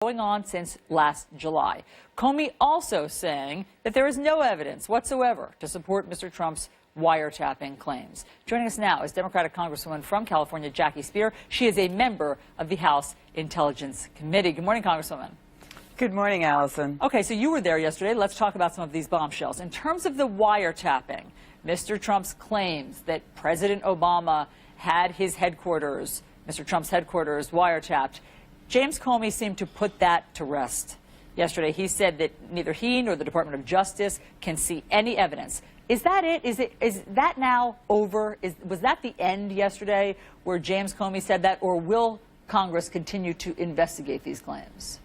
going on since last July. Comey also saying that there is no evidence whatsoever to support Mr. Trump's wiretapping claims. Joining us now is Democratic Congresswoman from California, Jackie Speier. She is a member of the House Intelligence Committee. Good morning, Congresswoman. Good morning, Allison. Okay, so you were there yesterday. Let's talk about some of these bombshells. In terms of the wiretapping, Mr. Trump's claims that President Obama had his headquarters, Mr. Trump's headquarters, wiretapped, James Comey seemed to put that to rest yesterday. He said that neither he nor the Department of Justice can see any evidence. Is that it? Is that now over? Was that the end yesterday where James Comey said that, or will Congress continue to investigate these claims?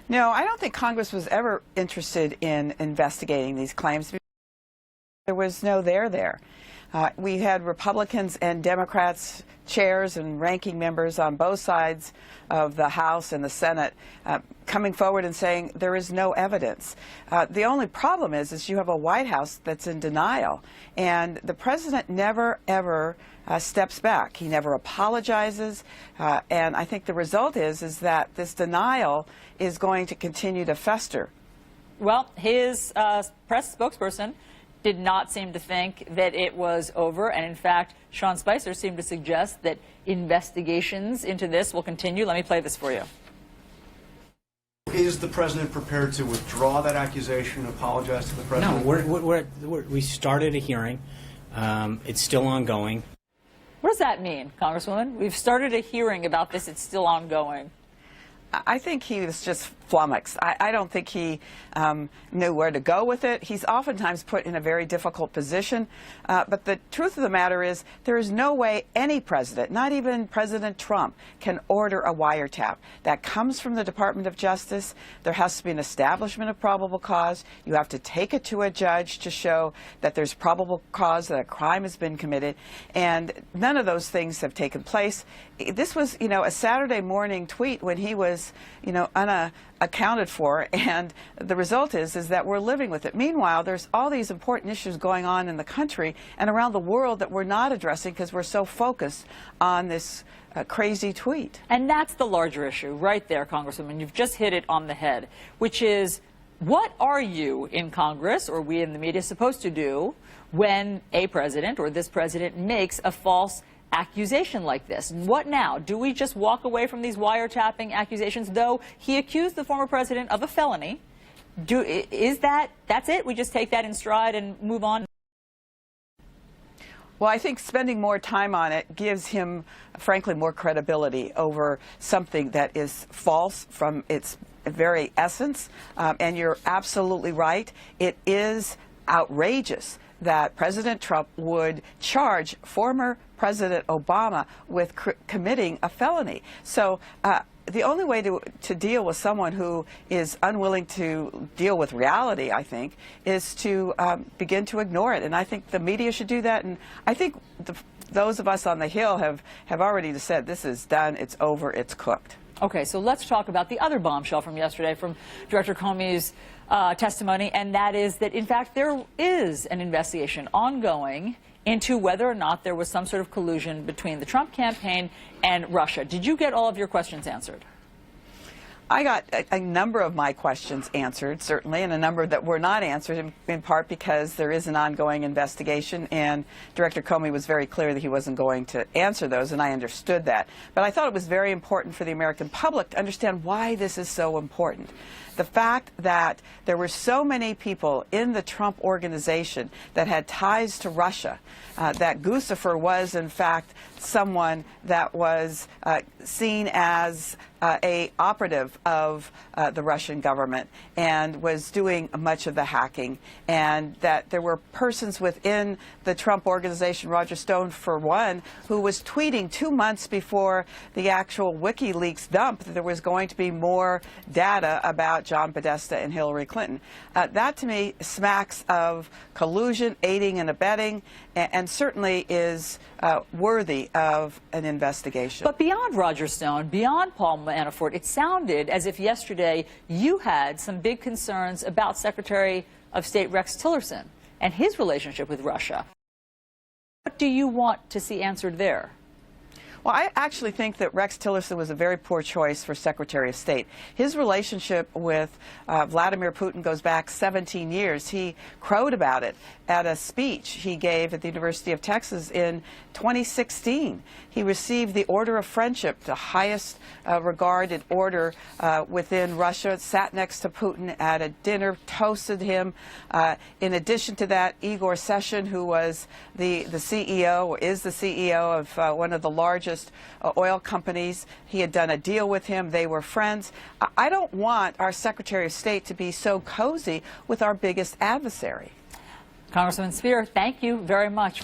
No, I don't think Congress was ever interested in investigating these claims. There was no there. We had Republicans and Democrats, chairs and ranking members on both sides of the House and the Senate coming forward and saying there is no evidence. The only problem is you have a White House that's in denial, and the president never, ever steps back. He never apologizes, and I think the result is that this denial is going to continue to fester. Well, his press spokesperson did not seem to think that it was over, and in fact, Sean Spicer seemed to suggest that investigations into this will continue. Let me play this for you. Is the president prepared to withdraw that accusation, apologize to the president? No, we started a hearing. It's still ongoing. What does that mean, Congresswoman? We've started a hearing about this. It's still ongoing. I think he was just flummoxed. I don't think he knew where to go with it. He's oftentimes put in a very difficult position. But the truth of the matter is there is no way any president, not even President Trump, can order a wiretap. That comes from the Department of Justice. There has to be an establishment of probable cause. You have to take it to a judge to show that there's probable cause that a crime has been committed. And none of those things have taken place. This was, a Saturday morning tweet when he was, unaccounted for, and the result is that we're living with it. Meanwhile, there's all these important issues going on in the country and around the world that we're not addressing because we're so focused on this crazy tweet. And that's the larger issue right there, Congresswoman. You've just hit it on the head, which is, what are you in Congress, or we in the media, supposed to do when a president or this president makes a false accusation like this? What now? Do we just walk away from these wiretapping accusations, though he accused the former president of a felony? That's it? We just take that in stride and move on? Well, I think spending more time on it gives him, frankly, more credibility over something that is false from its very essence. And you're absolutely right. It is outrageous that President Trump would charge former President Obama with committing a felony. So the only way to deal with someone who is unwilling to deal with reality, I think, is to begin to ignore it. And I think the media should do that. And I think those of us on the Hill have already said this is done, it's over, it's cooked. Okay, so let's talk about the other bombshell from yesterday from Director Comey's testimony, and that is that, in fact, there is an investigation ongoing into whether or not there was some sort of collusion between the Trump campaign and Russia. Did you get all of your questions answered? I got a number of my questions answered, certainly, and a number that were not answered, in part because there is an ongoing investigation, and Director Comey was very clear that he wasn't going to answer those, and I understood that. But I thought it was very important for the American public to understand why this is so important. The fact that there were so many people in the Trump organization that had ties to Russia, that Guccifer was, in fact, someone that was seen as a operative of the Russian government and was doing much of the hacking, and that there were persons within the Trump organization, Roger Stone for one, who was tweeting 2 months before the actual WikiLeaks dump that there was going to be more data about John Podesta and Hillary Clinton. That to me smacks of collusion, aiding and abetting, and certainly is worthy of an investigation. But beyond Roger Stone, beyond Paul Manafort, it sounded as if yesterday you had some big concerns about Secretary of State Rex Tillerson and his relationship with Russia. What do you want to see answered there? Well, I actually think that Rex Tillerson was a very poor choice for Secretary of State. His relationship with Vladimir Putin goes back 17 years. He crowed about it at a speech he gave at the University of Texas in 2016. He received the Order of Friendship, the highest regarded order within Russia, sat next to Putin at a dinner, toasted him. In addition to that, Igor Sechin, who was the CEO, or is the CEO of one of the largest oil companies, he had done a deal with him. They were friends. I don't want our Secretary of State to be so cozy with our biggest adversary. Congresswoman Speier, thank you very much.